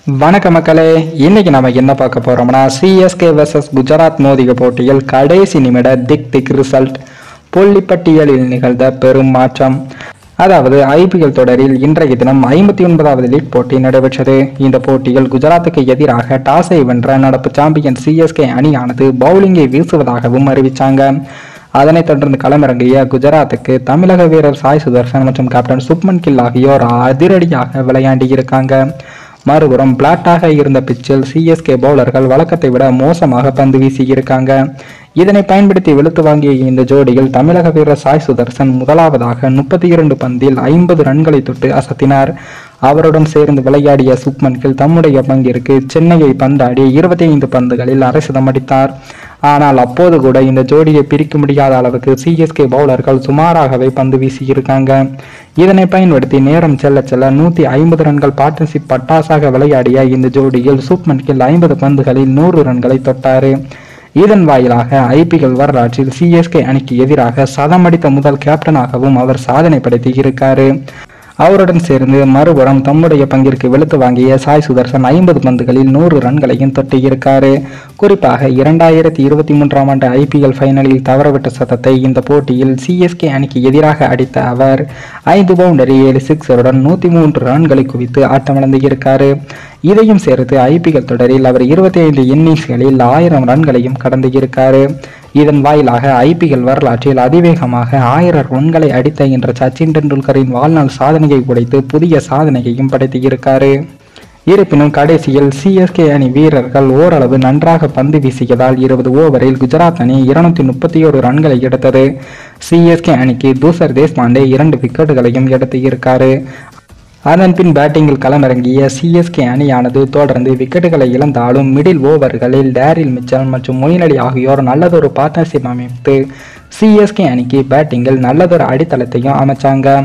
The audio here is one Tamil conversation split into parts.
வணக்க மக்களே, இன்னைக்கு நம்ம என்ன பார்க்க போறோம்னா சிஎஸ்கே வெர்சஸ் குஜராத் மோதிய போட்டியில் கடைசி நிமிட திக் ரிசல்ட். புள்ளிப்பட்டியலில் நிகழ்ந்த பெரும் மாற்றம். அதாவது ஐபிஎல் தொடரில் இன்றைய தினம் 59வது லீக் போட்டி நடைபெற்றது. இந்த போட்டியில் குஜராத்துக்கு எதிராக டாஸை வென்ற நடப்பு சாம்பியன் சிஎஸ்கே அணியானது பவுலிங்கை வீசுவதாகவும் அறிவித்தாங்க. அதனைத் தொடர்ந்து களமிறங்கிய குஜராத்துக்கு தமிழக வீரர் சாய் சுதர்சன் மற்றும் கேப்டன் சுப்மன் கில் ஆகியோர் அதிரடியாக விளையாடி இருக்காங்க. மறுபுறம் பிளாட்டாக இருந்த பிச்சில் சிஎஸ்கே பவுலர்கள் வழக்கத்தை விட மோசமாக பந்து வீசியிருக்காங்க. இதனை பயன்படுத்தி வெளுத்து வாங்கிய இந்த ஜோடியில் தமிழக வீரர் சாய் சுதர்சன் முதலாவதாக 32 பந்தில் 50 ரன்களை தொட்டு அசத்தினார். அவருடன் சேர்ந்து விளையாடிய சுப்மன் கில் தம்முடைய பங்கிற்கு சென்னையை பந்தாடி 25 பந்துகளில் அரை சதம் அடித்தார். ஆனால் அப்போது கூட இந்த ஜோடியை பிரிக்க முடியாத அளவுக்கு சிஎஸ்கே பவுலர்கள் சுமாராகவே பந்து வீசியிருக்காங்க. இதனை பயன்படுத்தி நேரம் செல்ல 150 ரன்கள் பார்ட்னர்ஷிப் பட்டாசாக விளையாடிய இந்த ஜோடியில் சுப்மன் கில் 50 பந்துகளில் 100 ரன்களை தொட்டார். இதன் வாயிலாக ஐபிஎல் வரலாற்றில் சிஎஸ்கே அணிக்கு எதிராக சதம் அடித்த முதல் கேப்டனாகவும் அவர் சாதனை படைத்து இருக்காரு. அவருடன் சேர்ந்து மறுபுறம் தம்முடைய பங்கிற்கு வெளுத்து வாங்கிய சாய் சுதர்சன் 50 பந்துகளில் 100 ரன்களையும் தொட்டி இருக்காரு. குறிப்பாக 2023ஆம் ஆண்டு ஐபிஎல் ஃபைனலில் தவறவிட்ட சதத்தை இந்த போட்டியில் சிஎஸ்கே அணிக்கு எதிராக அடித்த அவர் 5 பவுண்டரி 7 சிக்ஸருடன் 103 ரன்களை குவித்து ஆட்டமிழந்து இருக்காரு. இதையும் சேர்த்து ஐபிஎல் தொடரில் அவர் 25 இன்னிங்ஸ்களில் 1000 ரன்களையும் கடந்து இருக்காரு. இதன் வாயிலாக ஐபிஎல் வரலாற்றில் அதிவேகமாக 1000 ரன்களை அடித்த என்ற சச்சின் டெண்டுல்கரின் வாழ்நாள் சாதனையை உடைத்து புதிய சாதனையையும் படைத்து இருக்காரு. இருப்பினும் கடைசியில் சிஎஸ்கே அணி வீரர்கள் ஓரளவு நன்றாக பந்து வீசியதால் 20 ஓவரில் குஜராத் அணி 231 ரன்களை எடுத்தது. சிஎஸ்கே அணிக்கு தூசர் தேஷ்பாண்டே 2 விக்கெட்டுகளையும் எடுத்து இருக்காரு. அதன்பின் பேட்டிங்கில் களமிறங்கிய சிஎஸ்கே அணியானது தொடர்ந்து விக்கெட்டுகளை இழந்தாலும் மிடில் ஓவர்களில் டேரில் மிச்சல் மற்றும் மொயின் அலி ஆகியோர் நல்லதொரு பார்ட்னர்ஷிப் அமைத்து சிஎஸ்கே அணிக்கு பேட்டிங்கில் நல்லதொரு அடித்தளத்தையும் அமைச்சாங்க.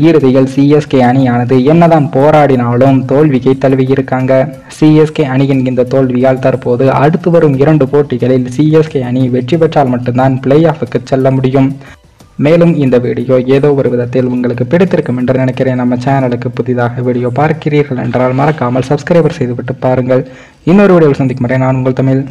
இறுதியில் சிஎஸ்கே அணியானது என்னதான் போராடினாலும் தோல்வியை தழுவியிருக்காங்க. சிஎஸ்கே அணியின் இந்த தோல்வியால் தற்போது அடுத்து வரும் 2 போட்டிகளில் சிஎஸ்கே அணி வெற்றி பெற்றால் மட்டும்தான் பிளே ஆஃபுக்கு செல்ல முடியும். மேலும் இந்த வீடியோ ஏதோ ஒரு விதத்தில் உங்களுக்கு பிடித்திருக்கும் என்று நினைக்கிறேன். நம்ம சேனலுக்கு புதிதாக வீடியோ பார்க்கிறீர்கள் என்றால் மறக்காமல் சப்ஸ்கிரைபர் செய்துவிட்டு பாருங்கள். இன்னொரு வீடியோவில் சந்திக்கும் வரை நான் உங்கள் தமிழ்.